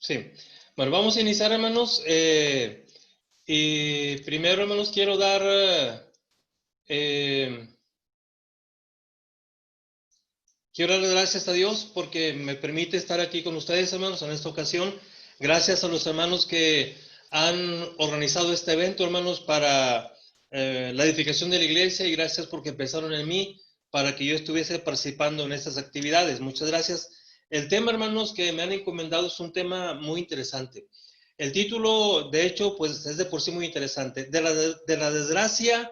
Sí. Bueno, vamos a iniciar, hermanos. Y primero, hermanos, eh, quiero darle gracias a Dios porque me permite estar aquí con ustedes, hermanos, en esta ocasión. Gracias a los hermanos que han organizado este evento, hermanos, para la edificación de la iglesia, y gracias porque pensaron en mí para que yo estuviese participando en estas actividades. Muchas gracias. El tema, hermanos, que me han encomendado es un tema muy interesante. El título, de hecho, pues es de por sí muy interesante. De la desgracia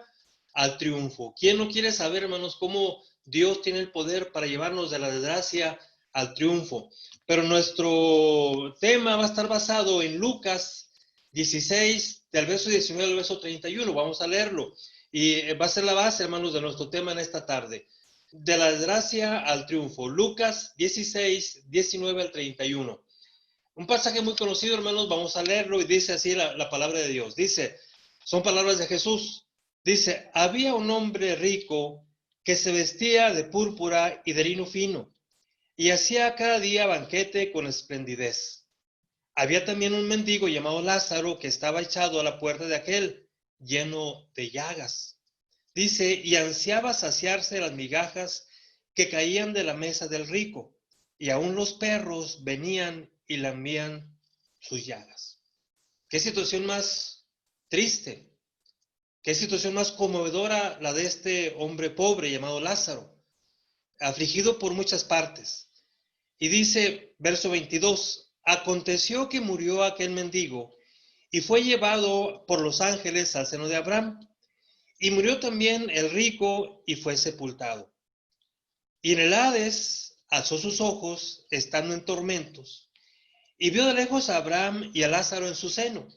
al triunfo. ¿Quién no quiere saber, hermanos, cómo Dios tiene el poder para llevarnos de la desgracia al triunfo? Pero nuestro tema va a estar basado en Lucas 16, del verso 19 al verso 31. Vamos a leerlo. Y va a ser la base, hermanos, de nuestro tema en esta tarde. De la desgracia al triunfo. Lucas 16, 19 al 31. Un pasaje muy conocido, hermanos, vamos a leerlo y dice así la palabra de Dios. Dice, son palabras de Jesús. Dice, había un hombre rico que se vestía de púrpura y de lino fino y hacía cada día banquete con esplendidez. Había también un mendigo llamado Lázaro que estaba echado a la puerta de aquel, lleno de llagas. Dice, y ansiaba saciarse de las migajas que caían de la mesa del rico, y aún los perros venían y lambían sus llagas. Qué situación más triste, qué situación más conmovedora la de este hombre pobre llamado Lázaro, afligido por muchas partes. Y dice, verso 22, aconteció que murió aquel mendigo y fue llevado por los ángeles al seno de Abraham. Y murió también el rico y fue sepultado. Y en el Hades alzó sus ojos, estando en tormentos, y vio de lejos a Abraham y a Lázaro en su seno.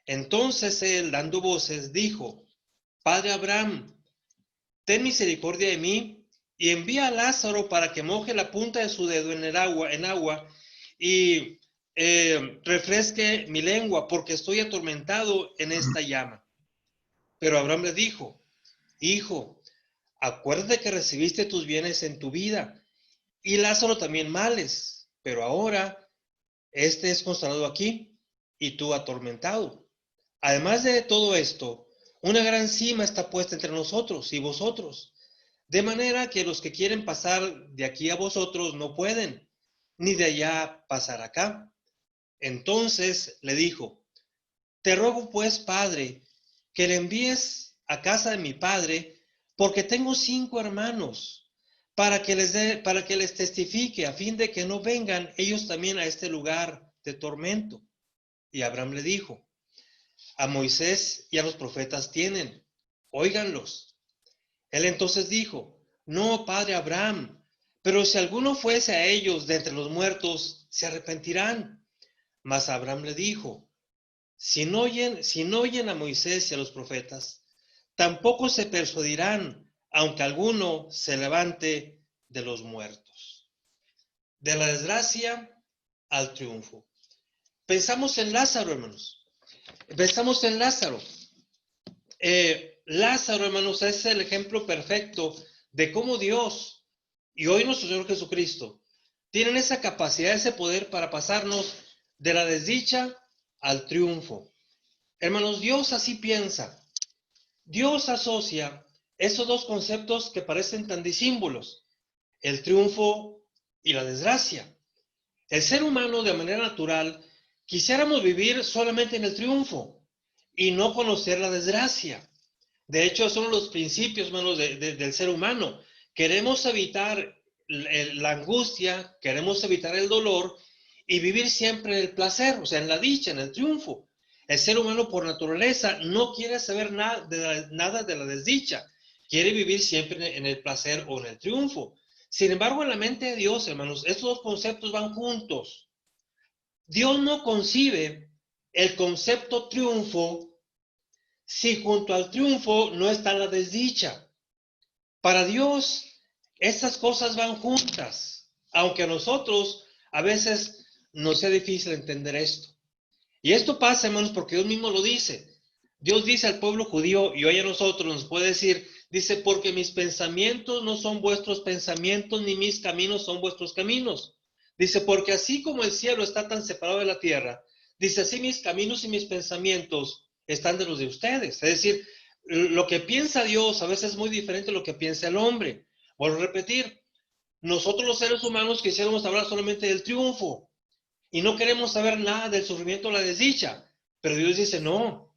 Entonces él, dando voces, dijo, Padre Abraham, ten misericordia de mí, y envía a Lázaro para que moje la punta de su dedo en agua y refresque mi lengua, porque estoy atormentado en esta llama. Pero Abraham le dijo, Hijo, acuérdate que recibiste tus bienes en tu vida, y Lázaro también males, pero ahora este es consolado aquí, y tú atormentado. Además de todo esto, una gran cima está puesta entre nosotros y vosotros, de manera que los que quieren pasar de aquí a vosotros no pueden, ni de allá pasar acá. Entonces le dijo, te ruego pues, Padre, que le envíes a casa de mi padre, porque tengo 5 hermanos, para que les testifique, a fin de que no vengan ellos también a este lugar de tormento. Y Abraham le dijo, a Moisés y a los profetas tienen, óiganlos. Él entonces dijo, no, padre Abraham, pero si alguno fuese a ellos de entre los muertos, se arrepentirán. Mas Abraham le dijo, si no oyen a Moisés y a los profetas, tampoco se persuadirán, aunque alguno se levante de los muertos. De la desgracia al triunfo. Pensamos en Lázaro, hermanos. Pensamos en Lázaro. Lázaro, hermanos, es el ejemplo perfecto de cómo Dios y hoy nuestro Señor Jesucristo tienen esa capacidad, ese poder para pasarnos de la desdicha al triunfo. Hermanos, Dios así piensa. Dios asocia esos dos conceptos que parecen tan disímbolos, el triunfo y la desgracia. El ser humano, de manera natural, quisiéramos vivir solamente en el triunfo y no conocer la desgracia. De hecho, son los principios, hermanos, del ser humano. Queremos evitar la angustia, queremos evitar el dolor y vivir siempre en el placer, o sea, en la dicha, en el triunfo. El ser humano por naturaleza no quiere saber nada de la desdicha, quiere vivir siempre en el placer o en el triunfo. Sin embargo, en la mente de Dios, hermanos, estos dos conceptos van juntos. Dios no concibe el concepto triunfo si junto al triunfo no está la desdicha. Para Dios, estas cosas van juntas, aunque a nosotros a veces nos sea difícil entender esto. Y esto pasa, hermanos, porque Dios mismo lo dice. Dios dice al pueblo judío, y hoy a nosotros nos puede decir, dice, porque mis pensamientos no son vuestros pensamientos, ni mis caminos son vuestros caminos. Dice, porque así como el cielo está tan separado de la tierra, dice, así mis caminos y mis pensamientos están de los de ustedes. Es decir, lo que piensa Dios a veces es muy diferente a lo que piensa el hombre. Vuelvo a repetir, nosotros los seres humanos quisiéramos hablar solamente del triunfo y no queremos saber nada del sufrimiento o la desdicha. Pero Dios dice, no,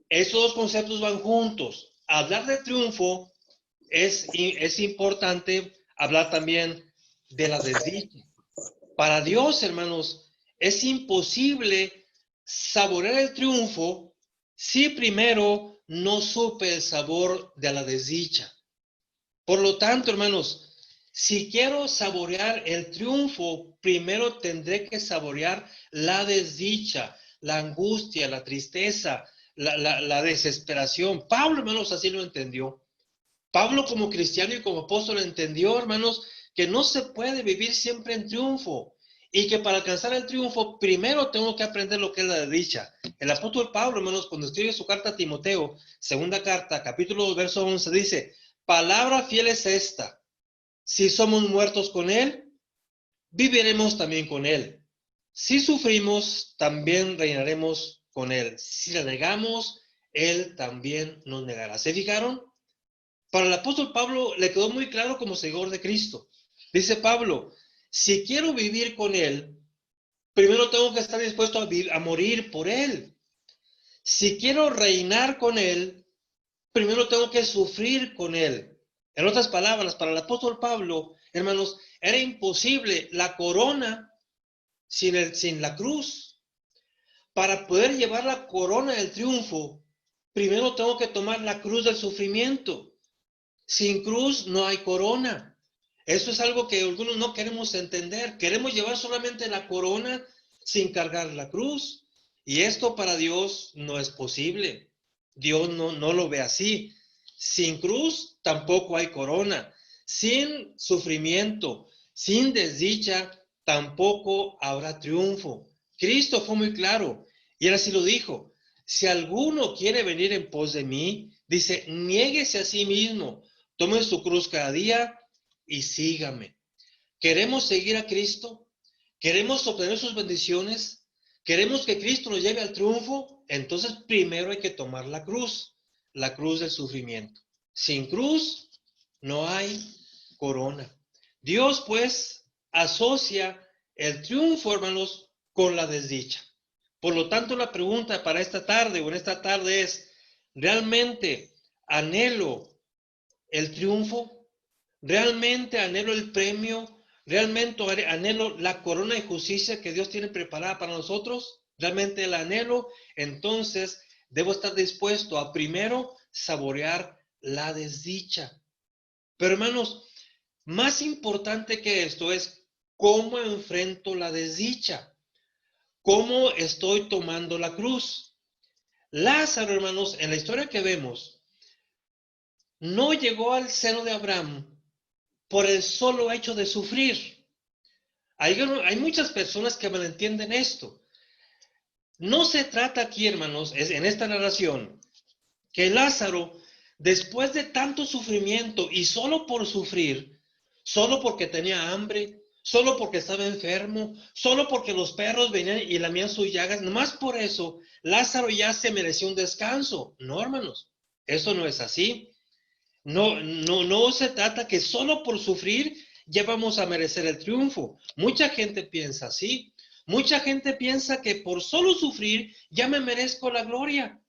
esos dos conceptos van juntos. Hablar de triunfo es importante hablar también de la desdicha. Para Dios, hermanos, es imposible saborear el triunfo si primero no supe el sabor de la desdicha. Por lo tanto, hermanos, si quiero saborear el triunfo, primero tendré que saborear la desdicha, la angustia, la tristeza, la desesperación. Pablo, hermanos, así lo entendió. Pablo como cristiano y como apóstol entendió, hermanos, que no se puede vivir siempre en triunfo y que para alcanzar el triunfo primero tengo que aprender lo que es la desdicha. El apóstol Pablo, hermanos, cuando escribe su carta a Timoteo, segunda carta, capítulo 2, verso 11, dice, palabra fiel es esta, si somos muertos con él, viviremos también con él. Si sufrimos, también reinaremos con él. Si le negamos, él también nos negará. ¿Se fijaron? Para el apóstol Pablo le quedó muy claro como seguidor de Cristo. Dice Pablo, si quiero vivir con él, primero tengo que estar dispuesto a morir por él. Si quiero reinar con él, primero tengo que sufrir con él. En otras palabras, para el apóstol Pablo, hermanos, era imposible la corona sin la cruz. Para poder llevar la corona del triunfo, primero tengo que tomar la cruz del sufrimiento. Sin cruz no hay corona. Eso es algo que algunos no queremos entender. Queremos llevar solamente la corona sin cargar la cruz. Y esto para Dios no es posible. Dios no lo ve así. Sin cruz tampoco hay corona. Sin sufrimiento, sin desdicha, tampoco habrá triunfo. Cristo fue muy claro y él así lo dijo. Si alguno quiere venir en pos de mí, dice, niéguese a sí mismo, tome su cruz cada día y sígame. ¿Queremos seguir a Cristo? ¿Queremos obtener sus bendiciones? ¿Queremos que Cristo nos lleve al triunfo? Entonces primero hay que tomar la cruz del sufrimiento. Sin cruz no hay corona. Dios pues asocia el triunfo, hermanos, con la desdicha. Por lo tanto, la pregunta para esta tarde o en esta tarde es, ¿realmente anhelo el triunfo? ¿Realmente anhelo el premio? ¿Realmente anhelo la corona de justicia que Dios tiene preparada para nosotros? ¿Realmente la anhelo? Entonces, debo estar dispuesto a primero saborear la desdicha. Pero hermanos, más importante que esto es cómo enfrento la desdicha. ¿Cómo estoy tomando la cruz? Lázaro, hermanos, en la historia que vemos, no llegó al seno de Abraham por el solo hecho de sufrir. Hay muchas personas que malentienden esto. No se trata aquí, hermanos, en esta narración, que Lázaro, después de tanto sufrimiento y solo por sufrir, solo porque tenía hambre, solo porque estaba enfermo, solo porque los perros venían y lamían sus llagas, nomás por eso, Lázaro ya se mereció un descanso. No, hermanos, eso no es así. No se trata que solo por sufrir ya vamos a merecer el triunfo. Mucha gente piensa así. Mucha gente piensa que por solo sufrir ya me merezco la gloria.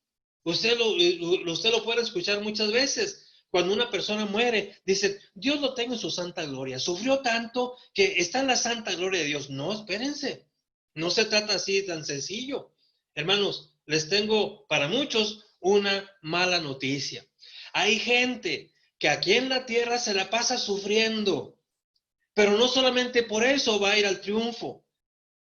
Usted lo puede escuchar muchas veces. Cuando una persona muere, dice, Dios lo tenga en su santa gloria. Sufrió tanto que está en la santa gloria de Dios. No, espérense. No se trata así tan sencillo. Hermanos, les tengo para muchos una mala noticia. Hay gente que aquí en la tierra se la pasa sufriendo, pero no solamente por eso va a ir al triunfo.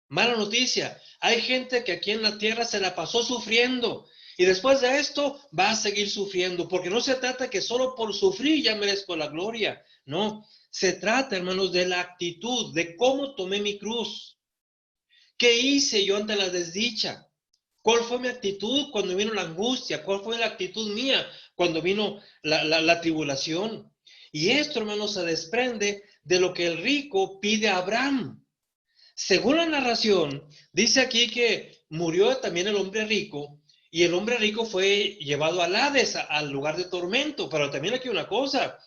Mala noticia, hay gente que aquí en la tierra se la pasó sufriendo y después de esto va a seguir sufriendo, porque no se trata que solo por sufrir ya merezco la gloria. No, se trata, hermanos, de la actitud, de cómo tomé mi cruz. ¿Qué hice yo ante la desdicha? ¿Cuál fue mi actitud cuando vino la angustia? ¿Cuál fue la actitud mía cuando vino la tribulación? Y esto, hermanos, se desprende de lo que el rico pide a Abraham. Según la narración, dice aquí que murió también el hombre rico y el hombre rico fue llevado al Hades, al lugar de tormento. Pero también aquí una cosa,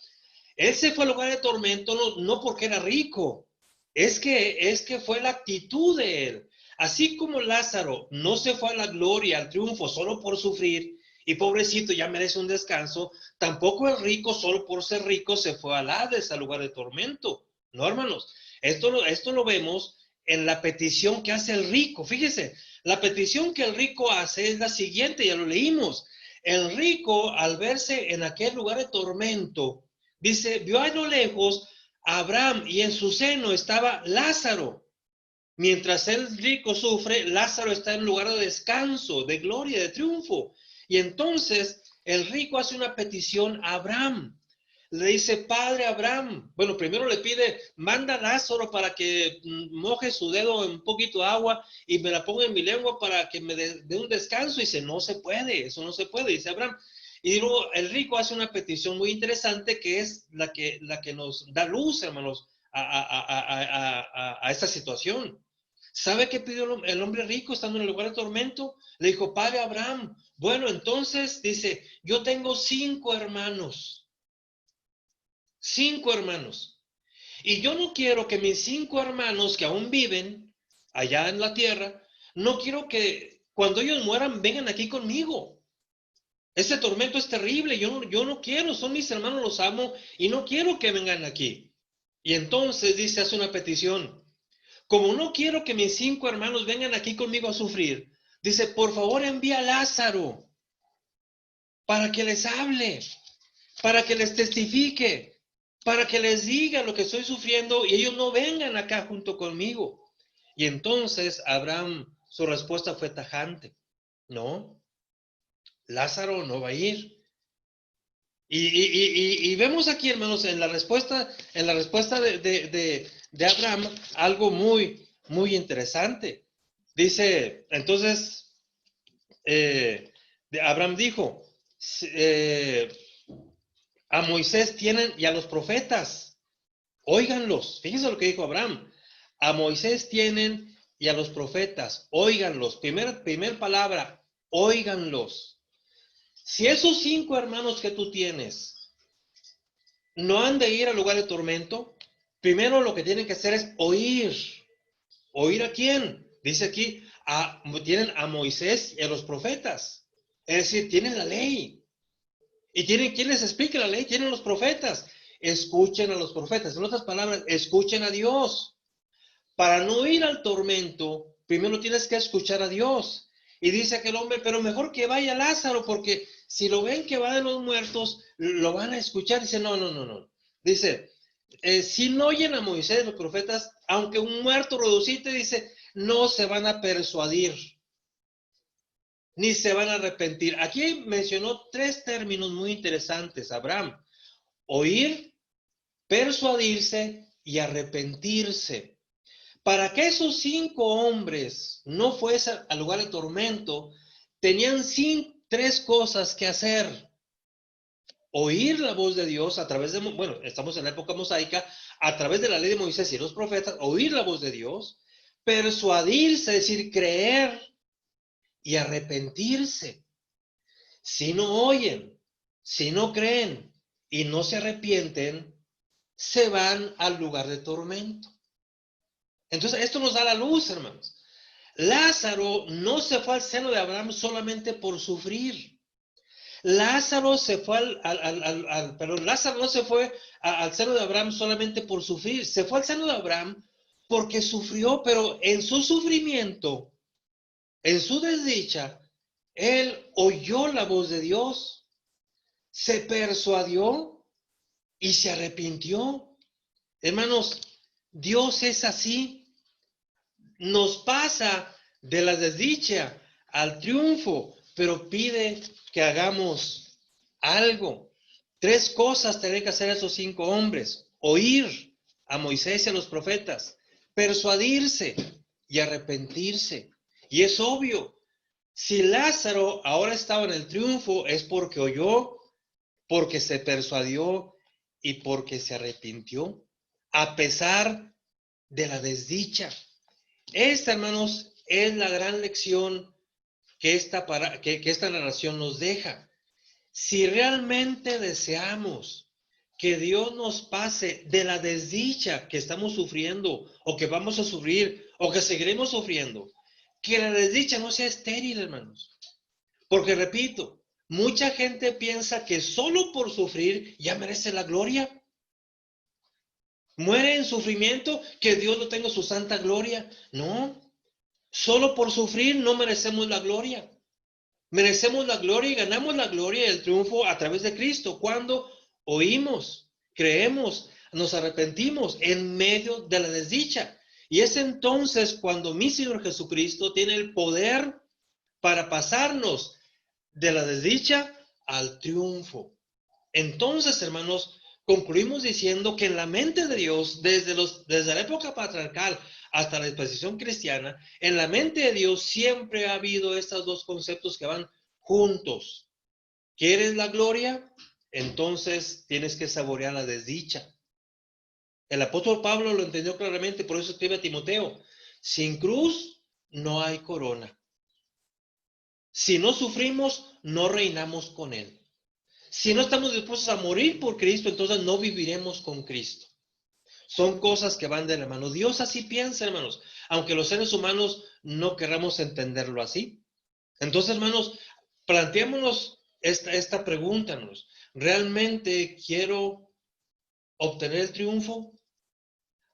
él se fue al lugar de tormento no porque era rico, es que fue la actitud de él. Así como Lázaro no se fue a la gloria, al triunfo, solo por sufrir, y pobrecito ya merece un descanso, tampoco el rico solo por ser rico se fue al Hades, al lugar de tormento. No, hermanos, esto lo vemos en la petición que hace el rico. Fíjese, la petición que el rico hace es la siguiente, ya lo leímos. El rico, al verse en aquel lugar de tormento, dice, vio a lo lejos a Abraham y en su seno estaba Lázaro. Mientras el rico sufre, Lázaro está en lugar de descanso, de gloria, de triunfo. Y entonces el rico hace una petición a Abraham. Le dice, padre Abraham, bueno, primero le pide, manda a Lázaro para que moje su dedo en un poquito de agua y me la ponga en mi lengua para que me dé un descanso. Y dice, no se puede, eso no se puede, dice Abraham. Y luego el rico hace una petición muy interesante que es la que nos da luz, hermanos, a esta situación. ¿Sabe qué pidió el hombre rico estando en el lugar de tormento? Le dijo, padre Abraham, bueno, entonces dice, yo tengo 5 hermanos, 5 hermanos, y yo no quiero que mis 5 hermanos que aún viven allá en la tierra, no quiero que cuando ellos mueran vengan aquí conmigo. Este tormento es terrible, yo no quiero, son mis hermanos, los amo y no quiero que vengan aquí. Y entonces dice, hace una petición. Como no quiero que mis 5 hermanos vengan aquí conmigo a sufrir, dice, por favor envía a Lázaro para que les hable, para que les testifique, para que les diga lo que estoy sufriendo y ellos no vengan acá junto conmigo. Y entonces Abraham, su respuesta fue tajante. No, Lázaro no va a ir. Y vemos aquí, hermanos, en la respuesta de Abraham, algo muy, muy interesante. Dice, entonces, Abraham dijo, eh, a Moisés tienen y a los profetas, óiganlos. Fíjense lo que dijo Abraham. A Moisés tienen y a los profetas, óiganlos. Primer palabra, óiganlos. Si esos 5 hermanos que tú tienes no han de ir al lugar de tormento, primero lo que tienen que hacer es oír. ¿Oír a quién? Dice aquí, tienen a Moisés y a los profetas. Es decir, tienen la ley. ¿Y tienen quién les explica la ley? Tienen los profetas. Escuchen a los profetas. En otras palabras, escuchen a Dios. Para no ir al tormento, primero tienes que escuchar a Dios. Y dice aquel hombre, pero mejor que vaya Lázaro, porque si lo ven que va de los muertos, lo van a escuchar. Dice, no, no, no, no. Dice, si no oyen a Moisés, los profetas, aunque un muerto resucite, dice, no se van a persuadir, ni se van a arrepentir. Aquí mencionó 3 términos muy interesantes, Abraham: oír, persuadirse y arrepentirse. Para que esos 5 hombres no fuesen al lugar de tormento, tenían 3 cosas que hacer. Oír la voz de Dios a través de, bueno, estamos en la época mosaica, a través de la ley de Moisés y los profetas, oír la voz de Dios, persuadirse, es decir, creer y arrepentirse. Si no oyen, si no creen y no se arrepienten, se van al lugar de tormento. Entonces, esto nos da la luz, hermanos. Lázaro no se fue al seno de Abraham solamente por sufrir. Lázaro se fue perdón, Lázaro no se fue al seno de Abraham solamente por sufrir, se fue al seno de Abraham porque sufrió, pero en su sufrimiento, en su desdicha, él oyó la voz de Dios, se persuadió y se arrepintió. Hermanos, Dios es así, nos pasa de la desdicha al triunfo, pero pide que hagamos algo. 3 cosas tienen que hacer esos 5 hombres: oír a Moisés y a los profetas, persuadirse y arrepentirse. Y es obvio, si Lázaro ahora estaba en el triunfo, es porque oyó, porque se persuadió y porque se arrepintió, a pesar de la desdicha. Esta, hermanos, es la gran lección que esta narración nos deja. Si realmente deseamos que Dios nos pase de la desdicha que estamos sufriendo o que vamos a sufrir o que seguiremos sufriendo, que la desdicha no sea estéril, hermanos. Porque repito, mucha gente piensa que solo por sufrir ya merece la gloria. Muere en sufrimiento, que Dios no tenga su santa gloria. No, solo por sufrir no merecemos la gloria. Merecemos la gloria y ganamos la gloria y el triunfo a través de Cristo cuando oímos, creemos, nos arrepentimos en medio de la desdicha. Y es entonces cuando mi Señor Jesucristo tiene el poder para pasarnos de la desdicha al triunfo. Entonces, hermanos, concluimos diciendo que en la mente de Dios, desde la época patriarcal hasta la dispensación cristiana, en la mente de Dios siempre ha habido estos dos conceptos que van juntos. ¿Quieres la gloria? Entonces tienes que saborear la desdicha. El apóstol Pablo lo entendió claramente, por eso escribe a Timoteo, sin cruz no hay corona. Si no sufrimos, no reinamos con él. Si no estamos dispuestos a morir por Cristo, entonces no viviremos con Cristo. Son cosas que van de la mano. Dios así piensa, hermanos, aunque los seres humanos no querramos entenderlo así. Entonces, hermanos, planteémonos esta pregunta, hermanos. ¿Realmente quiero obtener el triunfo?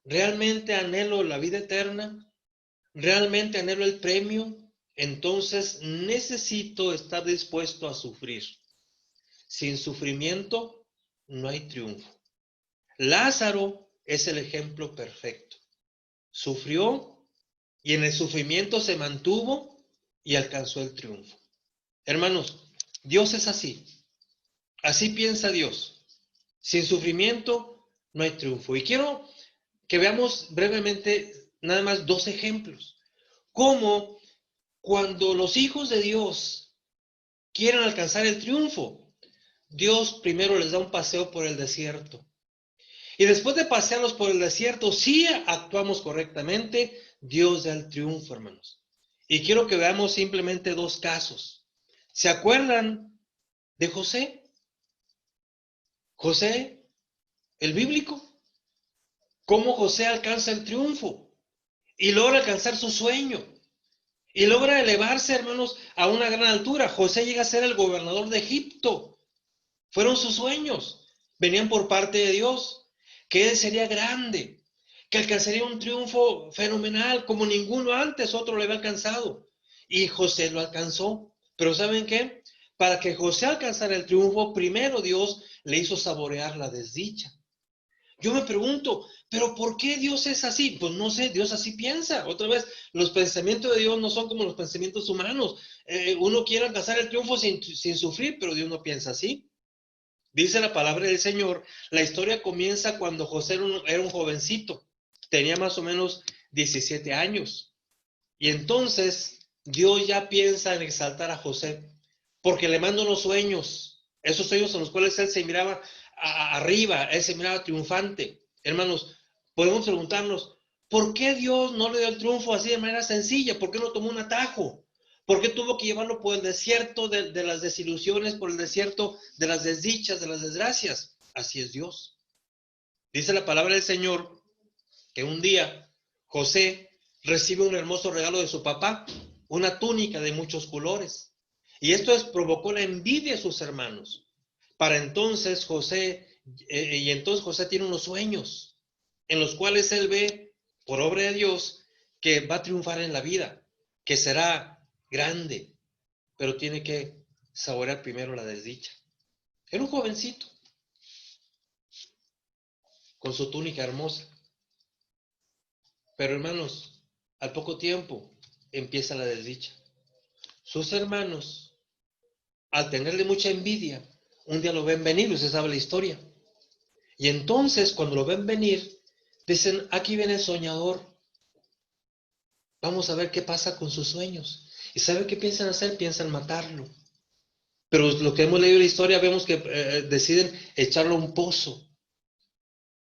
¿Realmente anhelo la vida eterna? ¿Realmente anhelo el premio? Entonces necesito estar dispuesto a sufrir. Sin sufrimiento no hay triunfo. Lázaro es el ejemplo perfecto. Sufrió y en el sufrimiento se mantuvo y alcanzó el triunfo. Hermanos, Dios es así. Así piensa Dios. Sin sufrimiento no hay triunfo. Y quiero que veamos brevemente nada más dos ejemplos. Cómo cuando los hijos de Dios quieren alcanzar el triunfo, Dios primero les da un paseo por el desierto. Y después de pasearlos por el desierto, si actuamos correctamente, Dios da el triunfo, hermanos. Y quiero que veamos simplemente dos casos. ¿Se acuerdan de José? José, el bíblico. Cómo José alcanza el triunfo y logra alcanzar su sueño. Y logra elevarse, hermanos, a una gran altura. José llega a ser el gobernador de Egipto. Fueron sus sueños. Venían por parte de Dios. Que él sería grande. Que alcanzaría un triunfo fenomenal como ninguno antes otro le había alcanzado. Y José lo alcanzó. Pero ¿saben qué? Para que José alcanzara el triunfo, primero Dios le hizo saborear la desdicha. Yo me pregunto, ¿pero por qué Dios es así? Pues no sé, Dios así piensa. Otra vez, los pensamientos de Dios no son como los pensamientos humanos. Uno quiere alcanzar el triunfo sin sufrir, pero Dios no piensa así. Dice la palabra del Señor, la historia comienza cuando José era un jovencito, tenía más o menos 17 años. Y entonces Dios ya piensa en exaltar a José, porque le manda unos sueños, esos sueños en los cuales él se miraba arriba, él se miraba triunfante. Hermanos, podemos preguntarnos, ¿por qué Dios no le dio el triunfo así de manera sencilla? ¿Por qué no tomó un atajo? ¿Por qué tuvo que llevarlo por el desierto de las desilusiones, por el desierto de las desdichas, de las desgracias? Así es Dios. Dice la palabra del Señor que un día José recibe un hermoso regalo de su papá, una túnica de muchos colores. Y esto provocó la envidia de sus hermanos. Para entonces entonces José tiene unos sueños en los cuales él ve, por obra de Dios, que va a triunfar en la vida, que será grande, pero tiene que saborear primero la desdicha. Era un jovencito, con su túnica hermosa. Pero hermanos, al poco tiempo empieza la desdicha. Sus hermanos, al tenerle mucha envidia, un día lo ven venir, usted sabe la historia. Y entonces, cuando lo ven venir, dicen, aquí viene el soñador. Vamos a ver qué pasa con sus sueños. ¿Y sabe qué piensan hacer? Piensan matarlo. Pero lo que hemos leído en la historia, vemos que deciden echarlo a un pozo.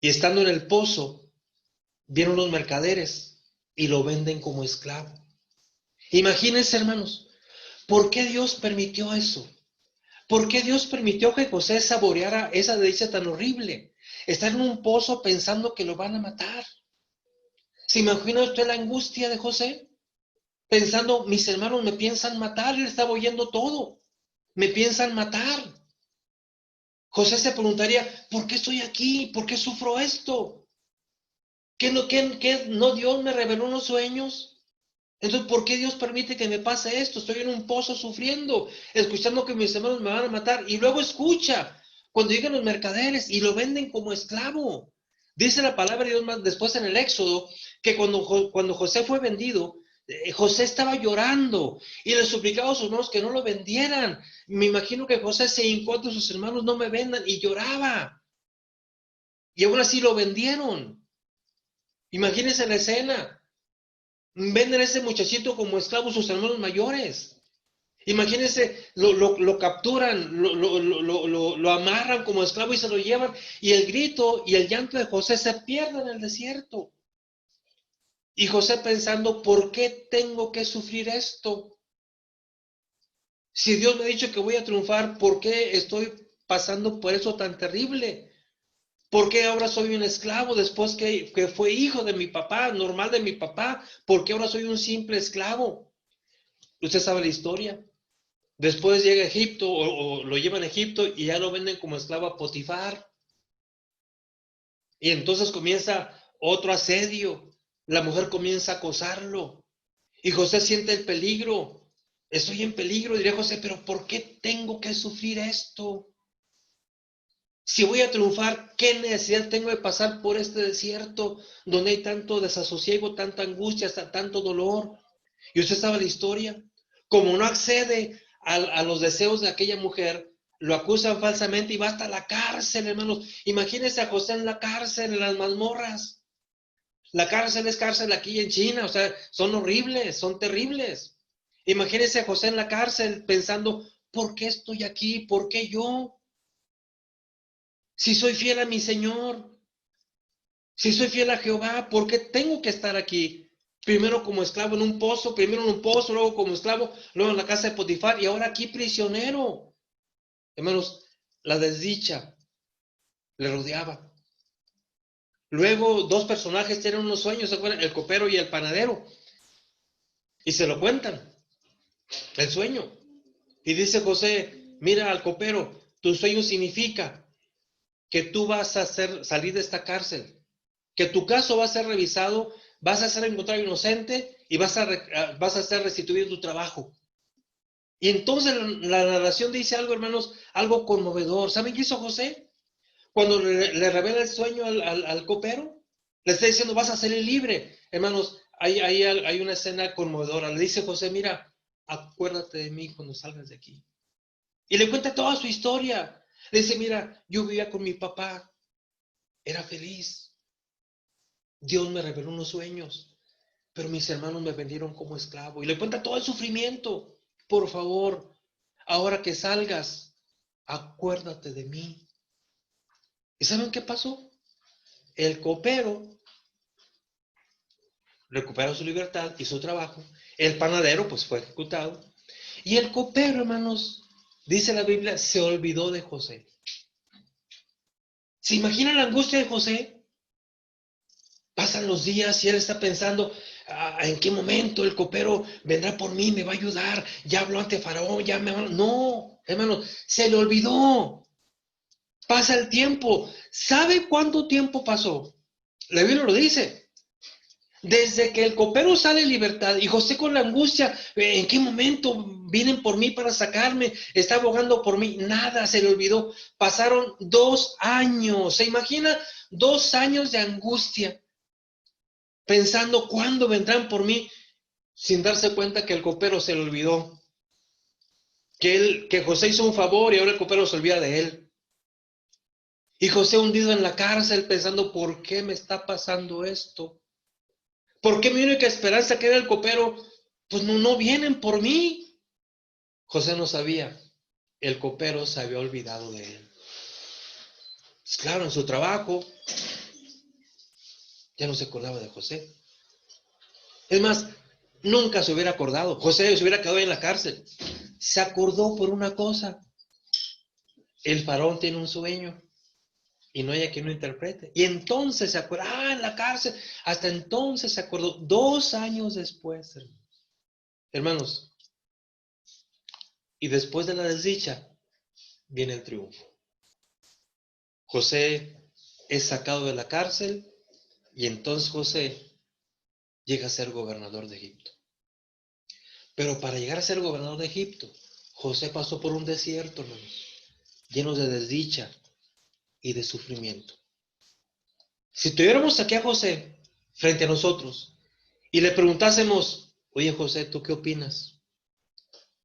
Y estando en el pozo, vieron los mercaderes y lo venden como esclavo. Imagínense, hermanos, ¿por qué Dios permitió eso? ¿Por qué Dios permitió que José saboreara esa delicia tan horrible? Estar en un pozo pensando que lo van a matar. ¿Se imagina usted la angustia de José? Pensando, mis hermanos me piensan matar, él estaba oyendo todo. Me piensan matar. José se preguntaría, ¿por qué estoy aquí? ¿Por qué sufro esto? ¿Qué no Dios me reveló unos sueños? Entonces, ¿por qué Dios permite que me pase esto? Estoy en un pozo sufriendo, escuchando que mis hermanos me van a matar. Y luego escucha, cuando llegan los mercaderes y lo venden como esclavo. Dice la palabra de Dios más después en el Éxodo, que cuando José fue vendido, José estaba llorando y le suplicaba a sus hermanos que no lo vendieran. Me imagino que José se hincó ante sus hermanos, no me vendan, y lloraba. Y aún así lo vendieron. Imagínense la escena. Venden a ese muchachito como esclavo sus hermanos mayores. Imagínense, lo capturan, lo amarran como esclavo y se lo llevan. Y el grito y el llanto de José se pierden en el desierto. Y José pensando, ¿por qué tengo que sufrir esto? Si Dios me ha dicho que voy a triunfar, ¿por qué estoy pasando por eso tan terrible? ¿Por qué ahora soy un esclavo después que fue hijo de mi papá, normal de mi papá? ¿Por qué ahora soy un simple esclavo? Usted sabe la historia. Después llega a Egipto o lo llevan a Egipto y ya lo venden como esclavo a Potifar. Y entonces comienza otro asedio. La mujer comienza a acosarlo. Y José siente el peligro. Estoy en peligro, diría José, pero ¿por qué tengo que sufrir esto? Si voy a triunfar, ¿qué necesidad tengo de pasar por este desierto donde hay tanto desasosiego, tanta angustia, hasta tanto dolor? Y usted sabe la historia. Como no accede a los deseos de aquella mujer, lo acusan falsamente y va hasta la cárcel, hermanos. Imagínense a José en la cárcel, en las mazmorras. La cárcel es cárcel aquí en China, o sea, son horribles, son terribles. Imagínense a José en la cárcel pensando, ¿por qué estoy aquí? ¿Por qué yo? Si soy fiel a mi Señor, si soy fiel a Jehová, ¿por qué tengo que estar aquí? Primero como esclavo en un pozo, primero en un pozo, luego como esclavo, luego en la casa de Potifar y ahora aquí prisionero. Hermanos, la desdicha le rodeaba. Luego dos personajes tienen unos sueños, ¿se acuerdan? El copero y el panadero. Y se lo cuentan, el sueño. Y dice José, mira al copero, tu sueño significa que tú vas a salir de esta cárcel, que tu caso va a ser revisado, vas a ser encontrado inocente y vas a ser restituido tu trabajo. Y entonces la narración dice algo, hermanos, algo conmovedor. ¿Saben qué hizo José? Cuando le revela el sueño al copero, le está diciendo, vas a salir libre. Hermanos, hay una escena conmovedora. Le dice José, mira, acuérdate de mí cuando salgas de aquí. Y le cuenta toda su historia. Le dice, mira, yo vivía con mi papá, era feliz. Dios me reveló unos sueños, pero mis hermanos me vendieron como esclavo. Y le cuenta todo el sufrimiento. Por favor, ahora que salgas, acuérdate de mí. ¿Y saben qué pasó? El copero recuperó su libertad y su trabajo. El panadero, pues, fue ejecutado. Y el copero, hermanos, dice la Biblia, se olvidó de José. ¿Se imaginan la angustia de José? Pasan los días y él está pensando, ¿en qué momento el copero vendrá por mí, me va a ayudar? Ya habló ante Faraón, ya me va... No, hermano, se le olvidó. Pasa el tiempo. ¿Sabe cuánto tiempo pasó? La Biblia lo dice. Desde que el copero sale en libertad y José con la angustia, ¿en qué momento vienen por mí para sacarme? Está abogando por mí. Nada, se le olvidó. Pasaron 2 años. ¿Se imagina? 2 años de angustia, pensando cuándo vendrán por mí, sin darse cuenta que el copero se le olvidó. Que José hizo un favor y ahora el copero se olvida de él. Y José hundido en la cárcel pensando, ¿por qué me está pasando esto? ¿Por qué mi única esperanza que era el copero? Pues no vienen por mí. José no sabía. El copero se había olvidado de él. Pues claro, en su trabajo ya no se acordaba de José. Es más, nunca se hubiera acordado. José se hubiera quedado en la cárcel. Se acordó por una cosa. El faraón tiene un sueño y no hay quien lo interprete. Y entonces se acuerda, en la cárcel. Hasta entonces se acordó. 2 años después, hermanos. Y después de la desdicha, viene el triunfo. José es sacado de la cárcel y entonces José llega a ser gobernador de Egipto. Pero para llegar a ser gobernador de Egipto, José pasó por un desierto, hermanos, lleno de desdicha y de sufrimiento. Si tuviéramos aquí a José frente a nosotros y le preguntásemos, oye José, ¿tú qué opinas?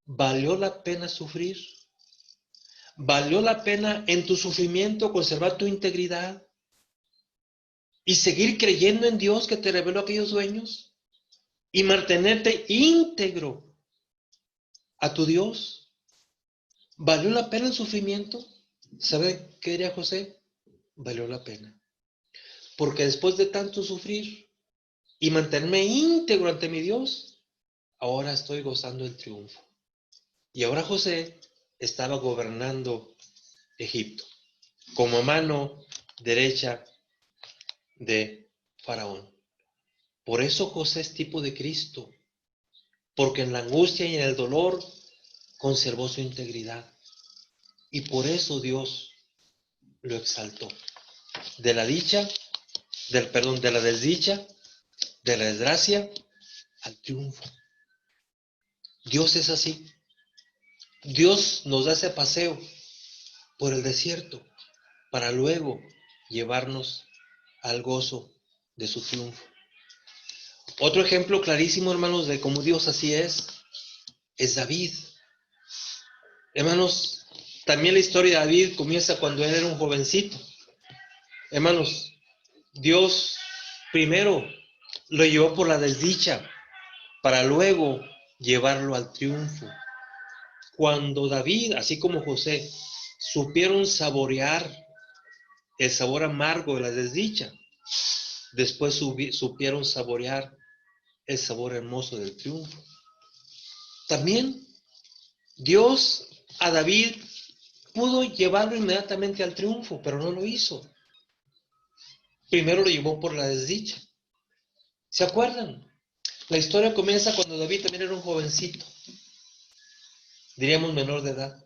¿Valió la pena sufrir? ¿Valió la pena en tu sufrimiento conservar tu integridad y seguir creyendo en Dios que te reveló aquellos sueños y mantenerte íntegro a tu Dios? ¿Valió la pena el sufrimiento? ¿Sabe qué diría José? Valió la pena. Porque después de tanto sufrir y mantenerme íntegro ante mi Dios, ahora estoy gozando el triunfo. Y ahora José estaba gobernando Egipto como mano derecha de Faraón. Por eso José es tipo de Cristo, porque en la angustia y en el dolor conservó su integridad. Y por eso Dios lo exaltó. De la dicha, de la desdicha, de la desgracia al triunfo. Dios es así. Dios nos da ese paseo por el desierto para luego llevarnos al gozo de su triunfo. Otro ejemplo clarísimo, hermanos, de cómo Dios así es David. Hermanos, también la historia de David comienza cuando él era un jovencito. Hermanos, Dios primero lo llevó por la desdicha para luego llevarlo al triunfo. Cuando David, así como José, supieron saborear el sabor amargo de la desdicha, después supieron saborear el sabor hermoso del triunfo. También Dios a David pudo llevarlo inmediatamente al triunfo, pero no lo hizo. Primero lo llevó por la desdicha. ¿Se acuerdan? La historia comienza cuando David también era un jovencito, diríamos menor de edad.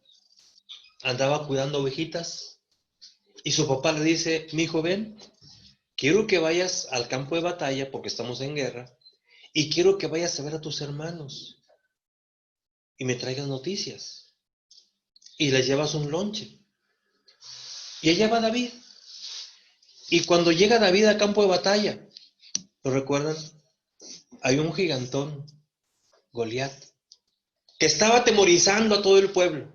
Andaba cuidando ovejitas y su papá le dice, mi hijo, ven, quiero que vayas al campo de batalla porque estamos en guerra y quiero que vayas a ver a tus hermanos y me traigas noticias y les llevas un lonche. Y allá va David. Y cuando llega David al campo de batalla, ¿lo recuerdan? Hay un gigantón, Goliat, que estaba atemorizando a todo el pueblo.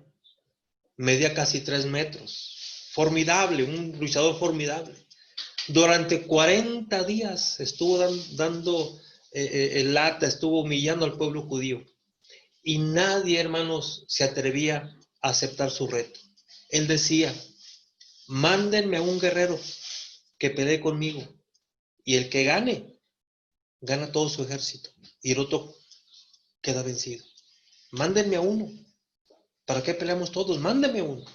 Medía casi 3 metros. Formidable, un luchador formidable. Durante 40 días estuvo dando lata, estuvo humillando al pueblo judío. Y nadie, hermanos, se atrevía a aceptar su reto. Él decía, mándenme a un guerrero que pelee conmigo. Y el que gana todo su ejército. Y el otro queda vencido. Mándenme a uno. ¿Para qué peleamos todos? Mándenme uno.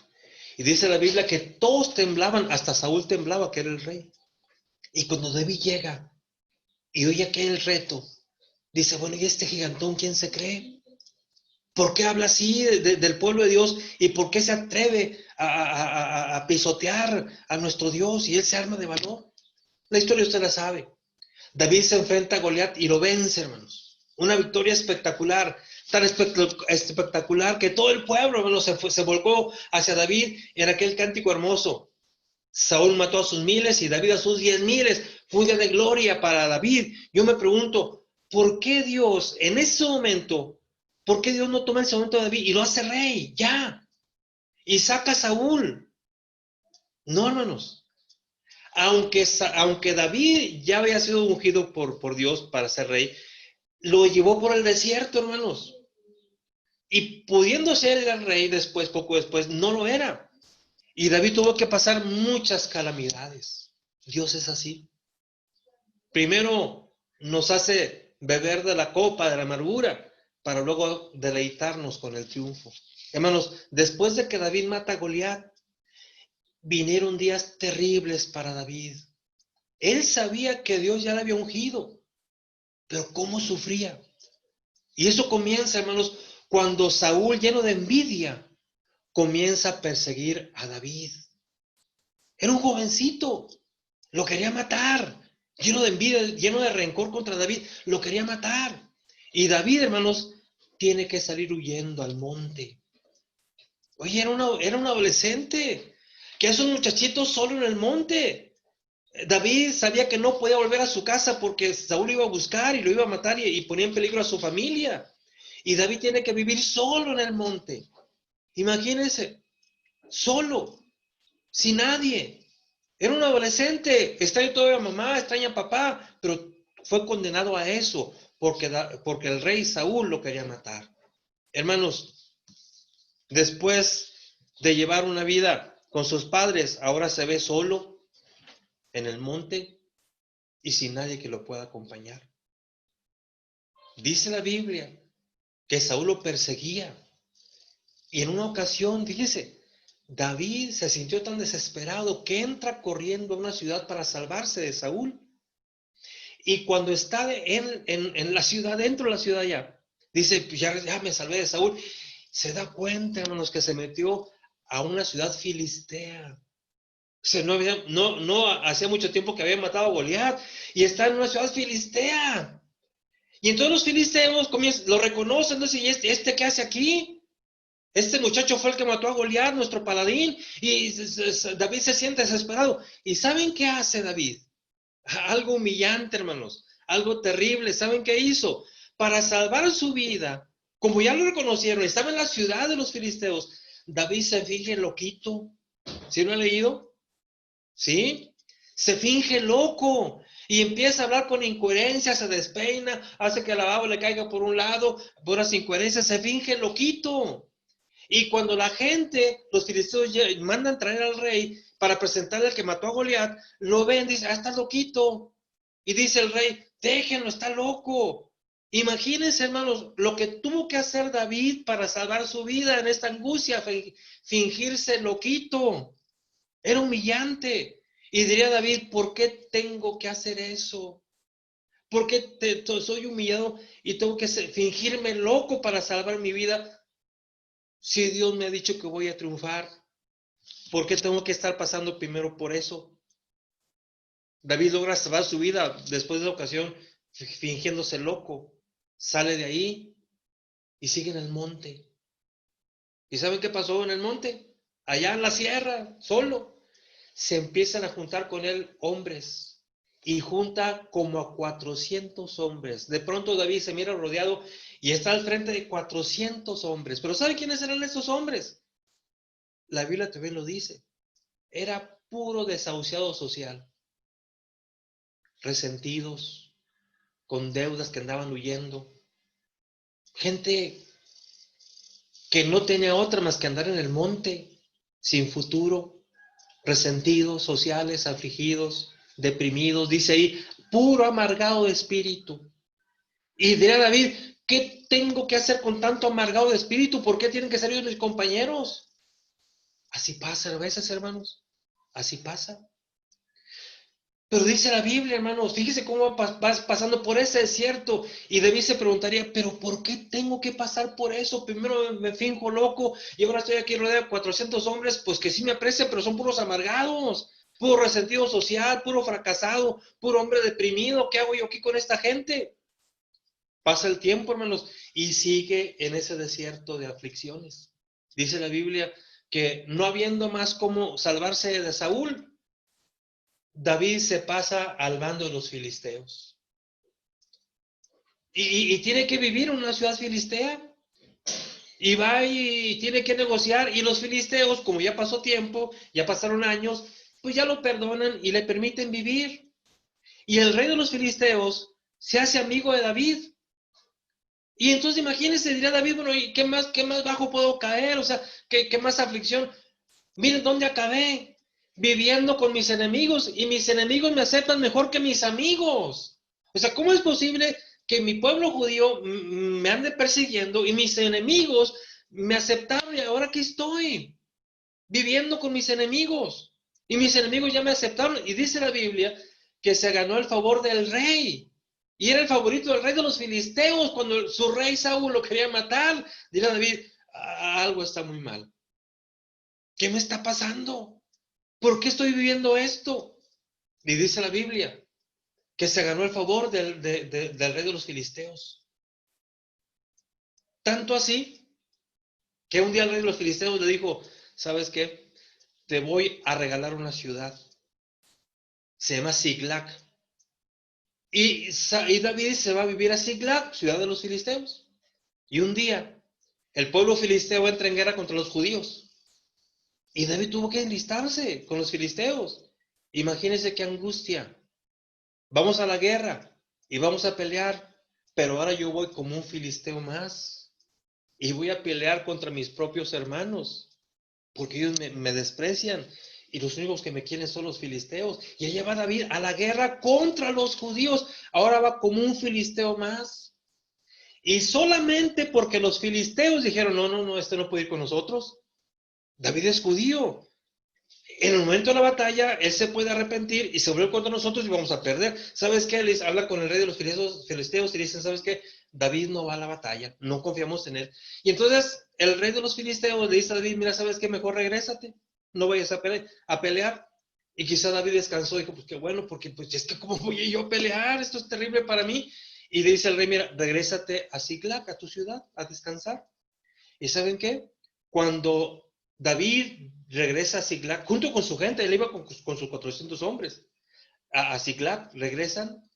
Y dice la Biblia que todos temblaban, hasta Saúl temblaba, que era el rey. Y cuando David llega y oye aquel reto, dice, bueno, ¿y este gigantón quién se cree? ¿Por qué habla así del pueblo de Dios? ¿Y por qué se atreve a pisotear a nuestro Dios? Y él se arma de valor. La historia usted la sabe. David se enfrenta a Goliat y lo vence, hermanos. Una victoria espectacular, tan espectacular que todo el pueblo, hermanos, se volcó hacia David en aquel cántico hermoso. Saúl mató a sus miles y David a sus 10,000. Fue un día de gloria para David. Yo me pregunto, ¿por qué Dios en ese momento, por qué Dios no toma ese momento de David y lo hace rey? Ya. Y saca a Saúl. No, hermanos. Aunque David ya había sido ungido por Dios para ser rey, lo llevó por el desierto, hermanos. Y pudiendo ser el rey después, poco después, no lo era. Y David tuvo que pasar muchas calamidades. Dios es así. Primero nos hace beber de la copa de la amargura, para luego deleitarnos con el triunfo. Hermanos, después de que David mata a Goliat, vinieron días terribles para David. Él sabía que Dios ya le había ungido, pero cómo sufría. Y eso comienza, hermanos, cuando Saúl, lleno de envidia, comienza a perseguir a David. Era un jovencito, lo quería matar, lleno de envidia, lleno de rencor contra David, lo quería matar. Y David, hermanos, tiene que salir huyendo al monte. Oye, era un adolescente, que hace un muchachito solo en el monte. David sabía que no podía volver a su casa porque Saúl lo iba a buscar y lo iba a matar y ponía en peligro a su familia. Y David tiene que vivir solo en el monte. Imagínense, solo, sin nadie. Era un adolescente, extraña todavía a mamá, extraña a papá, pero fue condenado a eso porque el rey Saúl lo quería matar. Hermanos, después de llevar una vida con sus padres, ahora se ve solo en el monte y sin nadie que lo pueda acompañar. Dice la Biblia que Saúl lo perseguía. Y en una ocasión, fíjese, David se sintió tan desesperado que entra corriendo a una ciudad para salvarse de Saúl. Y cuando está en la ciudad, dentro de la ciudad ya, dice, pues ya me salvé de Saúl. Se da cuenta, hermanos, que se metió a una ciudad filistea. O sea, no hacía mucho tiempo que había matado a Goliat y está en una ciudad filistea. Y entonces los filisteos lo reconocen, ¿no? ¿Y este qué hace aquí? Este muchacho fue el que mató a Goliat, nuestro paladín, y David se siente desesperado. ¿Y saben qué hace David? Algo humillante, hermanos, algo terrible. ¿Saben qué hizo? Para salvar su vida, como ya lo reconocieron, estaba en la ciudad de los filisteos, David se finge loquito. ¿Sí lo han leído? ¿Sí? Se finge loco y empieza a hablar con incoherencias, se despeina, hace que el lavabo le caiga por un lado, por las incoherencias, se finge loquito. Y cuando la gente, los filisteos mandan traer al rey para presentarle al que mató a Goliat, lo ven, dice, está loquito. Y dice el rey, déjenlo, está loco. Imagínense, hermanos, lo que tuvo que hacer David para salvar su vida en esta angustia, fingirse loquito. Era humillante. Y diría David, ¿por qué tengo que hacer eso? ¿Por qué soy humillado y tengo que fingirme loco para salvar mi vida? Si Dios me ha dicho que voy a triunfar, ¿por qué tengo que estar pasando primero por eso? David logra salvar su vida después de la ocasión fingiéndose loco. Sale de ahí y sigue en el monte. ¿Y saben qué pasó en el monte? Allá en la sierra, solo. Se empiezan a juntar con él hombres. Y junta como a 400 hombres. De pronto David se mira rodeado y está al frente de 400 hombres. Pero ¿sabe quiénes eran esos hombres? La Biblia también lo dice. Era puro desahuciado social. Resentidos, con deudas que andaban huyendo. Gente que no tenía otra más que andar en el monte, sin futuro, resentidos, sociales, afligidos, deprimidos. Dice ahí, puro amargado de espíritu. Y dirá David, ¿qué tengo que hacer con tanto amargado de espíritu? ¿Por qué tienen que ser ellos mis compañeros? Así pasa a veces, hermanos. Así pasa. Pero dice la Biblia, hermanos, fíjese cómo vas pasando por ese desierto y David se preguntaría, ¿pero por qué tengo que pasar por eso? Primero me finjo loco y ahora estoy aquí rodeado de 400 hombres, pues que sí me aprecian, pero son puros amargados, puro resentido social, puro fracasado, puro hombre deprimido. ¿Qué hago yo aquí con esta gente? Pasa el tiempo, hermanos, y sigue en ese desierto de aflicciones. Dice la Biblia que no habiendo más cómo salvarse de Saúl, David se pasa al bando de los filisteos. Y tiene que vivir en una ciudad filistea. Y va y tiene que negociar. Y los filisteos, como ya pasó tiempo, ya pasaron años, pues ya lo perdonan y le permiten vivir. Y el rey de los filisteos se hace amigo de David. Y entonces imagínense, dirá David, bueno, ¿y qué más bajo puedo caer? O sea, ¿qué más aflicción? Miren dónde acabé, viviendo con mis enemigos y mis enemigos me aceptan mejor que mis amigos. O sea, ¿cómo es posible que mi pueblo judío me ande persiguiendo y mis enemigos me aceptaron y ahora aquí estoy, viviendo con mis enemigos. Y mis enemigos ya me aceptaron. Y dice la Biblia que se ganó el favor del rey. Y era el favorito del rey de los filisteos. Cuando su rey Saúl lo quería matar, dirá David, algo está muy mal. ¿Qué me está pasando? ¿Por qué estoy viviendo esto? Y dice la Biblia que se ganó el favor del rey de los filisteos. Tanto así que un día el rey de los filisteos le dijo, ¿sabes qué? Te voy a regalar una ciudad. Se llama Siglac. Y David se va a vivir a Siglac, ciudad de los filisteos. Y un día, el pueblo filisteo entra en guerra contra los judíos. Y David tuvo que enlistarse con los filisteos. Imagínense qué angustia. Vamos a la guerra y vamos a pelear, pero ahora yo voy como un filisteo más. Y voy a pelear contra mis propios hermanos, porque ellos me desprecian. Y los únicos que me quieren son los filisteos. Y allá va David a la guerra contra los judíos. Ahora va como un filisteo más. Y solamente porque los filisteos dijeron, no, este no puede ir con nosotros. David es judío. En el momento de la batalla, él se puede arrepentir y se vuelve contra nosotros y vamos a perder. ¿Sabes qué? Les habla con el rey de los filisteos y dicen, ¿sabes qué? David no va a la batalla, no confiamos en él. Y entonces el rey de los filisteos le dice a David, mira, ¿sabes qué? Mejor regrésate, no vayas a pelear. Y quizá David descansó y dijo, pues qué bueno, porque pues es que ¿cómo voy yo a pelear? Esto es terrible para mí. Y le dice al rey, mira, regrésate a Siglac, a tu ciudad, a descansar. ¿Y saben qué? Cuando David regresa a Siglac, junto con su gente, él iba con sus 400 hombres, a Siglac, regresan.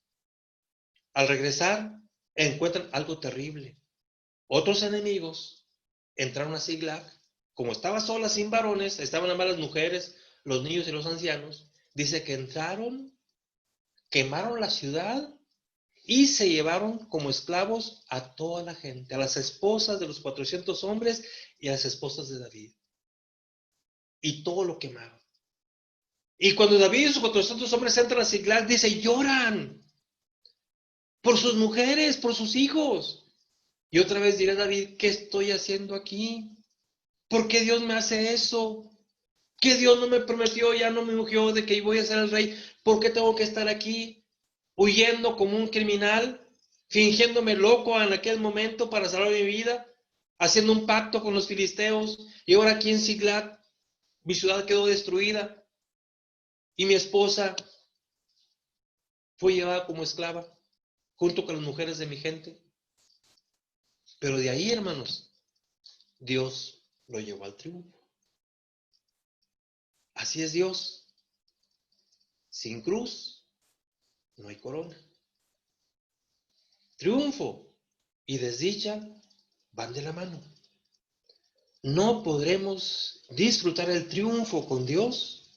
Al regresar, encuentran algo terrible. Otros enemigos entraron a Siglac, como estaba sola, sin varones, estaban nada más las mujeres, los niños y los ancianos, dice que entraron, quemaron la ciudad y se llevaron como esclavos a toda la gente, a las esposas de los 400 hombres y a las esposas de David. Y todo lo quemaron. Y cuando David y sus 400 hombres entran a Siglac, dice, lloran por sus mujeres, por sus hijos. Y otra vez dirá David, ¿qué estoy haciendo aquí? ¿Por qué Dios me hace eso? ¿Que Dios no me prometió, ya no me ungió de que voy a ser el rey? ¿Por qué tengo que estar aquí huyendo como un criminal, fingiéndome loco en aquel momento para salvar mi vida, haciendo un pacto con los filisteos? Y ahora aquí en Siglac, mi ciudad quedó destruida y mi esposa fue llevada como esclava junto con las mujeres de mi gente. Pero de ahí, hermanos, Dios lo llevó al triunfo. Así es Dios. Sin cruz no hay corona. Triunfo y desdicha van de la mano. No podremos disfrutar el triunfo con Dios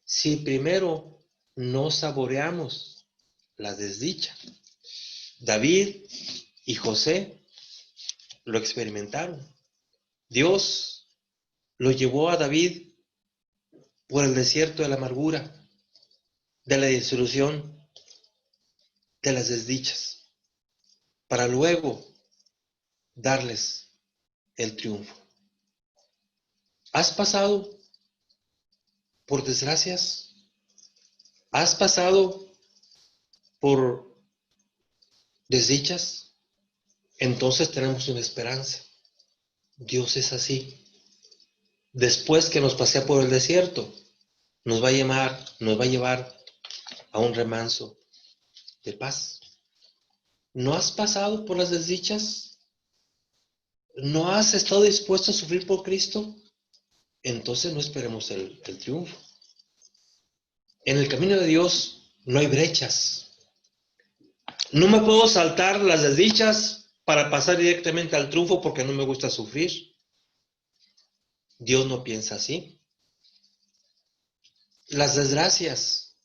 si primero no saboreamos la desdicha. David y José lo experimentaron. Dios lo llevó a David por el desierto de la amargura, de la disolución, de las desdichas, para luego darles el triunfo. ¿Has pasado por desgracias? ¿Has pasado por desdichas? Entonces tenemos una esperanza. Dios es así. Después que nos pasea por el desierto, nos va a llevar a un remanso de paz. ¿No has pasado por las desdichas? ¿No has estado dispuesto a sufrir por Cristo? Entonces no esperemos el triunfo. En el camino de Dios no hay brechas. No me puedo saltar las desdichas para pasar directamente al triunfo porque no me gusta sufrir. Dios no piensa así. Las desgracias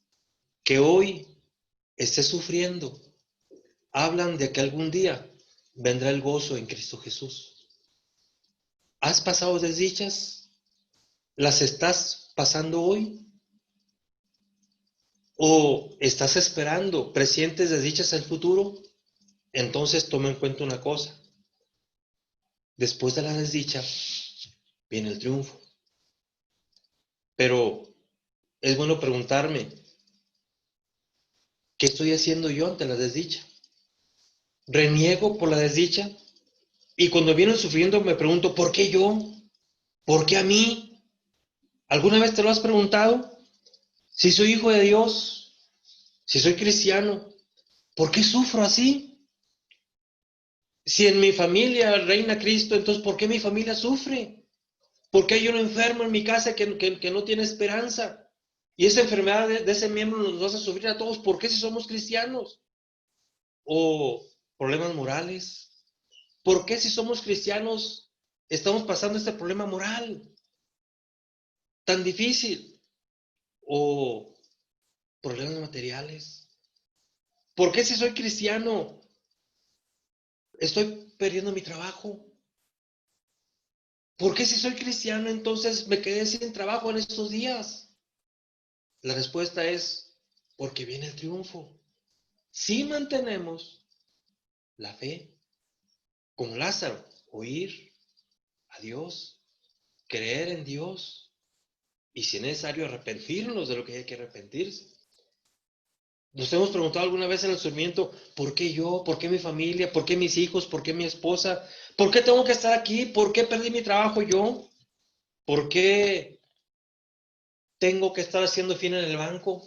que hoy estés sufriendo hablan de que algún día vendrá el gozo en Cristo Jesús. ¿Has pasado desdichas? ¿Las estás pasando hoy? ¿O estás esperando presientes desdichas en el futuro? Entonces toma en cuenta una cosa. Después de la desdicha viene el triunfo. Pero es bueno preguntarme, ¿qué estoy haciendo yo ante la desdicha? ¿Reniego por la desdicha? Y cuando viene el sufrimiento me pregunto, ¿por qué yo? ¿Por qué a mí? ¿Alguna vez te lo has preguntado? Si soy hijo de Dios, si soy cristiano, ¿por qué sufro así? Si en mi familia reina Cristo, entonces ¿por qué mi familia sufre? ¿Por qué hay un enfermo en mi casa que no tiene esperanza? Y esa enfermedad de ese miembro nos hace sufrir a todos. ¿Por qué si somos cristianos? ¿O problemas morales? ¿Por qué si somos cristianos estamos pasando este problema moral tan difícil? ¿O problemas materiales? ¿Por qué si soy cristiano estoy perdiendo mi trabajo? ¿Por qué si soy cristiano entonces me quedé sin trabajo en estos días? La respuesta es porque viene el triunfo. Si mantenemos la fe, como Lázaro, oír a Dios, creer en Dios y si es necesario arrepentirnos de lo que hay que arrepentirse. Nos hemos preguntado alguna vez en el sufrimiento, ¿por qué yo? ¿Por qué mi familia? ¿Por qué mis hijos? ¿Por qué mi esposa? ¿Por qué tengo que estar aquí? ¿Por qué perdí mi trabajo yo? ¿Por qué tengo que estar haciendo fila en el banco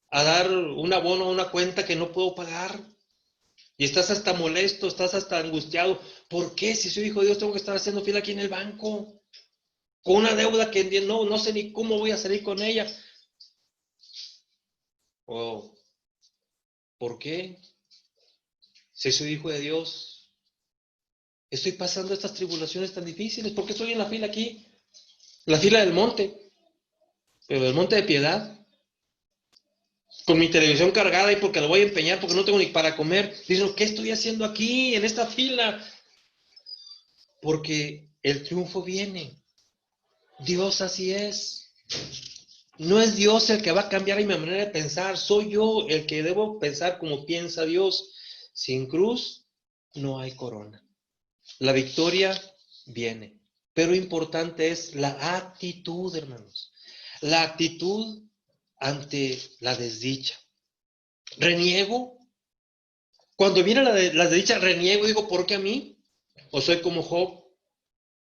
a dar un abono a una cuenta que no puedo pagar? Y estás hasta molesto, estás hasta angustiado. ¿Por qué si soy hijo de Dios tengo que estar haciendo fila aquí en el banco? Con una deuda que no sé ni cómo voy a salir con ella. ¿O por qué si soy hijo de Dios estoy pasando estas tribulaciones tan difíciles? ¿Por qué estoy en la fila aquí? La fila del monte, pero del monte de piedad. Con mi televisión cargada y porque la voy a empeñar porque no tengo ni para comer. Dicen, ¿qué estoy haciendo aquí en esta fila? Porque el triunfo viene. Dios así es. No es Dios el que va a cambiar mi manera de pensar, soy yo el que debo pensar como piensa Dios. Sin cruz no hay corona. La victoria viene, pero importante es la actitud, hermanos. La actitud ante la desdicha. ¿Reniego? Cuando viene la desdicha, reniego, digo, ¿por qué a mí? ¿O soy como Job,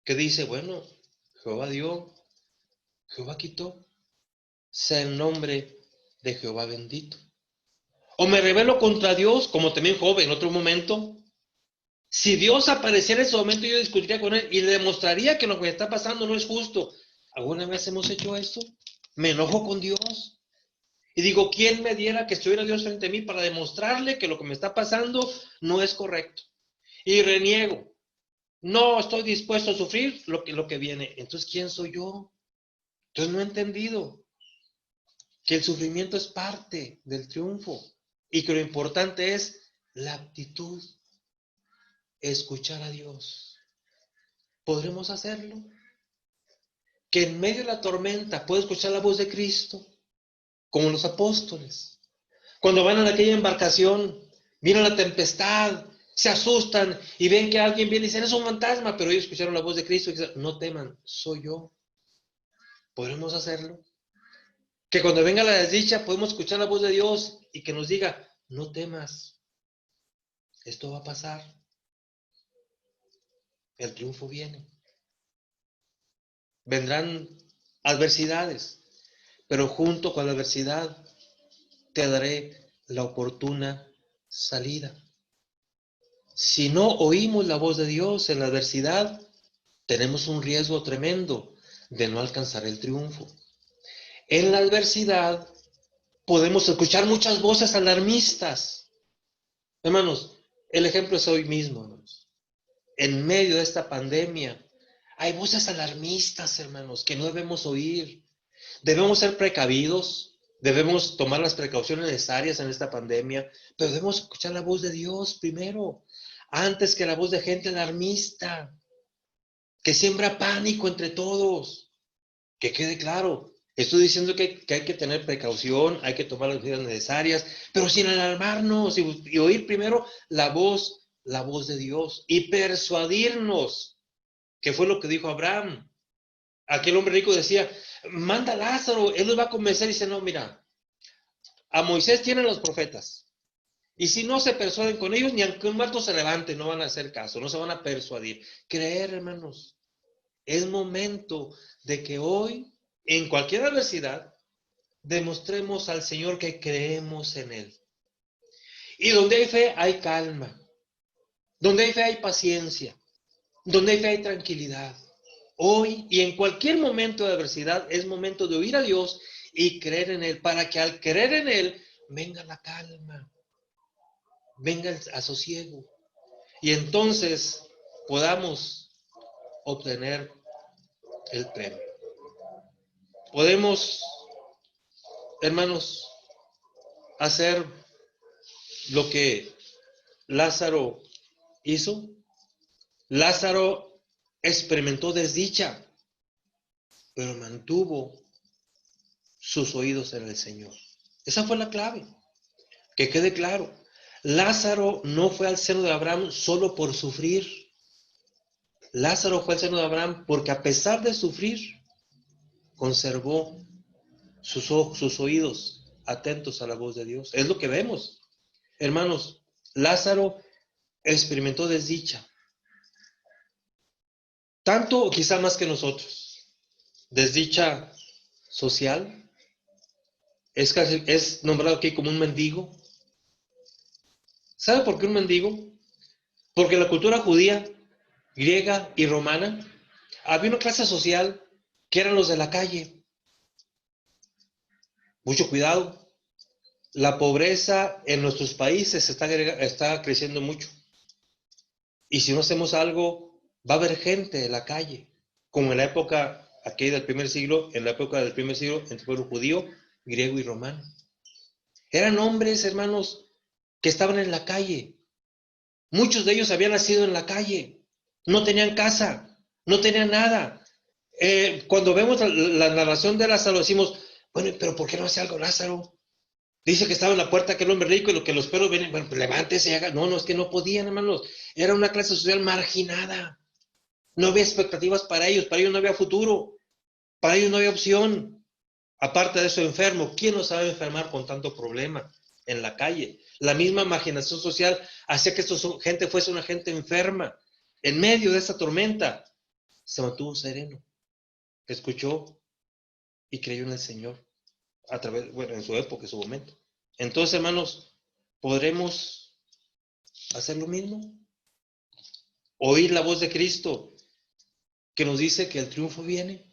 que dice, bueno, Jehová dio, Jehová quitó, sea el nombre de Jehová bendito? O me rebelo contra Dios, como también Job en otro momento. Si Dios apareciera en ese momento, yo discutiría con él y le demostraría que lo que está pasando no es justo. ¿Alguna vez hemos hecho esto? Me enojo con Dios y digo, ¿quién me diera que estuviera Dios frente a mí para demostrarle que lo que me está pasando no es correcto? Y reniego. No estoy dispuesto a sufrir lo que viene. Entonces, ¿quién soy yo? Entonces, no he entendido que el sufrimiento es parte del triunfo y que lo importante es la actitud, escuchar a Dios. ¿Podremos hacerlo? Que en medio de la tormenta puedo escuchar la voz de Cristo, como los apóstoles. Cuando van a aquella embarcación, viene la tempestad, se asustan y ven que alguien viene y dicen, es un fantasma, pero ellos escucharon la voz de Cristo y dicen, no teman, soy yo. ¿Podremos hacerlo? Que cuando venga la desdicha podemos escuchar la voz de Dios y que nos diga, no temas, esto va a pasar, el triunfo viene. Vendrán adversidades, pero junto con la adversidad te daré la oportuna salida. Si no oímos la voz de Dios en la adversidad, tenemos un riesgo tremendo de no alcanzar el triunfo. En la adversidad podemos escuchar muchas voces alarmistas. Hermanos, el ejemplo es hoy mismo, hermanos. En medio de esta pandemia, hay voces alarmistas, hermanos, que no debemos oír. Debemos ser precavidos, debemos tomar las precauciones necesarias en esta pandemia, pero debemos escuchar la voz de Dios primero, antes que la voz de gente alarmista, que siembra pánico entre todos. Que quede claro, Estoy diciendo que hay que tener precaución, hay que tomar las medidas necesarias, pero sin alarmarnos y oír primero la voz de Dios y persuadirnos, que fue lo que dijo Abraham. Aquel hombre rico decía, manda a Lázaro, él los va a convencer. Y dice, no, mira, a Moisés tienen los profetas. Y si no se persuaden con ellos, ni aunque un muerto se levante, no van a hacer caso, no se van a persuadir. Creer, hermanos, es momento de que hoy, en cualquier adversidad, demostremos al Señor que creemos en Él. Y donde hay fe, hay calma. Donde hay fe, hay paciencia. Donde hay fe, hay tranquilidad. Hoy y en cualquier momento de adversidad es momento de oír a Dios y creer en Él, para que al creer en Él venga la calma, venga el asosiego. Y entonces podamos obtener el premio. Podemos, hermanos, hacer lo que Lázaro hizo. Lázaro experimentó desdicha, pero mantuvo sus oídos en el Señor. Esa fue la clave. Que quede claro. Lázaro no fue al seno de Abraham solo por sufrir. Lázaro fue al seno de Abraham porque a pesar de sufrir, conservó sus oídos atentos a la voz de Dios. Es lo que vemos. Hermanos, Lázaro experimentó desdicha, tanto o quizá más que nosotros. Desdicha social, es nombrado aquí como un mendigo. ¿Sabe por qué un mendigo? Porque en la cultura judía, griega y romana había una clase social que eran los de la calle. Mucho cuidado. La pobreza en nuestros países está creciendo mucho. Y si no hacemos algo, va a haber gente en la calle, como en la época aquí del primer siglo, en la época del primer siglo, entre el pueblo judío, griego y romano. Eran hombres, hermanos, que estaban en la calle. Muchos de ellos habían nacido en la calle. No tenían casa, no tenían nada. Cuando vemos la narración de Lázaro, decimos, bueno, pero ¿por qué no hace algo Lázaro? Dice que estaba en la puerta aquel hombre rico y lo que los perros vienen, bueno, pues levántese y haga. No, es que no podían, hermanos. Era una clase social marginada. No había expectativas para ellos no había futuro, para ellos no había opción. Aparte de eso, enfermo. ¿Quién no sabe enfermar con tanto problema en la calle? La misma marginación social hacía que esta gente fuese una gente enferma. En medio de esa tormenta, se mantuvo sereno, escuchó y creyó en el Señor a través, bueno, en su época, en su momento. Entonces, hermanos, ¿podremos hacer lo mismo? Oír la voz de Cristo que nos dice que el triunfo viene.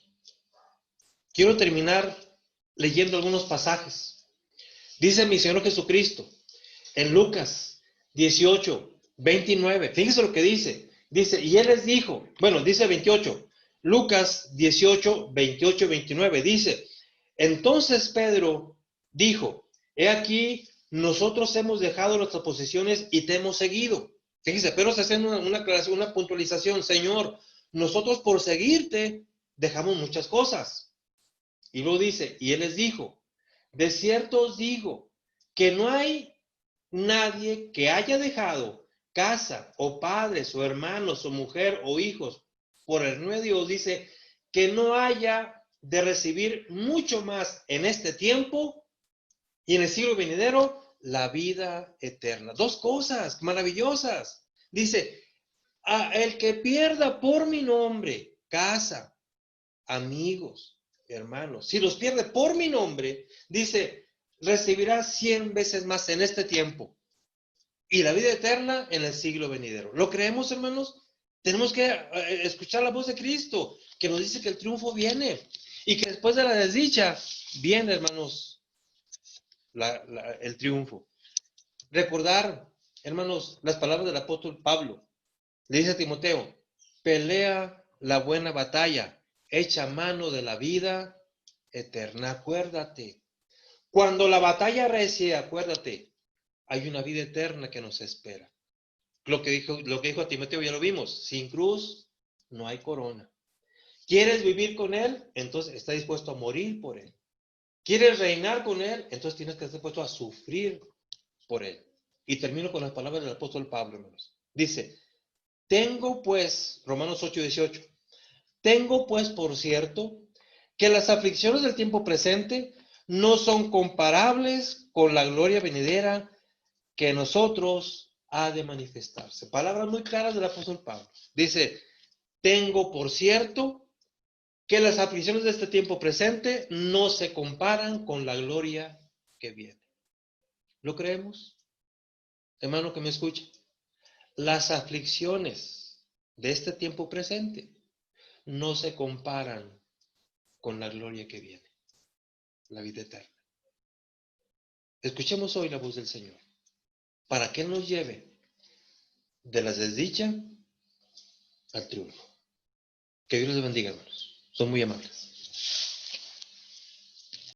Quiero terminar leyendo algunos pasajes. Dice mi Señor Jesucristo en Lucas 18:29. Fíjense lo que dice. Dice, y Él les dijo, bueno, dice 28. Lucas 18:28-29. Dice, entonces Pedro dijo, he aquí, nosotros hemos dejado nuestras posesiones y te hemos seguido. Fíjense, Pedro está haciendo una aclaración, una puntualización. Señor, nosotros por seguirte dejamos muchas cosas. Y luego dice, y Él les dijo, de cierto os digo, que no hay nadie que haya dejado casa o padres o hermanos o mujer o hijos por el nombre de Dios, dice, que no haya de recibir mucho más en este tiempo y en el siglo venidero la vida eterna. Dos cosas maravillosas. Dice, a el que pierda por mi nombre casa, amigos, hermanos, si los pierde por mi nombre, dice, recibirá 100 veces más en este tiempo y la vida eterna en el siglo venidero. ¿Lo creemos, hermanos? Tenemos que escuchar la voz de Cristo, que nos dice que el triunfo viene y que después de la desdicha viene, hermanos, el triunfo. Recordar, hermanos, las palabras del apóstol Pablo. Le dice a Timoteo, pelea la buena batalla, echa mano de la vida eterna. Acuérdate, cuando la batalla recie, acuérdate, hay una vida eterna que nos espera. Lo que dijo a Timoteo ya lo vimos, sin cruz no hay corona. ¿Quieres vivir con él? Entonces está dispuesto a morir por él. ¿Quieres reinar con Él? Entonces tienes que estar puesto a sufrir por Él. Y termino con las palabras del apóstol Pablo, hermanos. Dice, tengo pues, Romanos 8:18, tengo pues por cierto que las aflicciones del tiempo presente no son comparables con la gloria venidera que en nosotros ha de manifestarse. Palabras muy claras del apóstol Pablo. Dice, tengo por cierto que las aflicciones de este tiempo presente no se comparan con la gloria que viene. ¿Lo creemos? Hermano que me escucha. Las aflicciones de este tiempo presente no se comparan con la gloria que viene, la vida eterna. Escuchemos hoy la voz del Señor, para que Él nos lleve de la desdicha al triunfo. Que Dios les bendiga, hermanos. Son muy amables.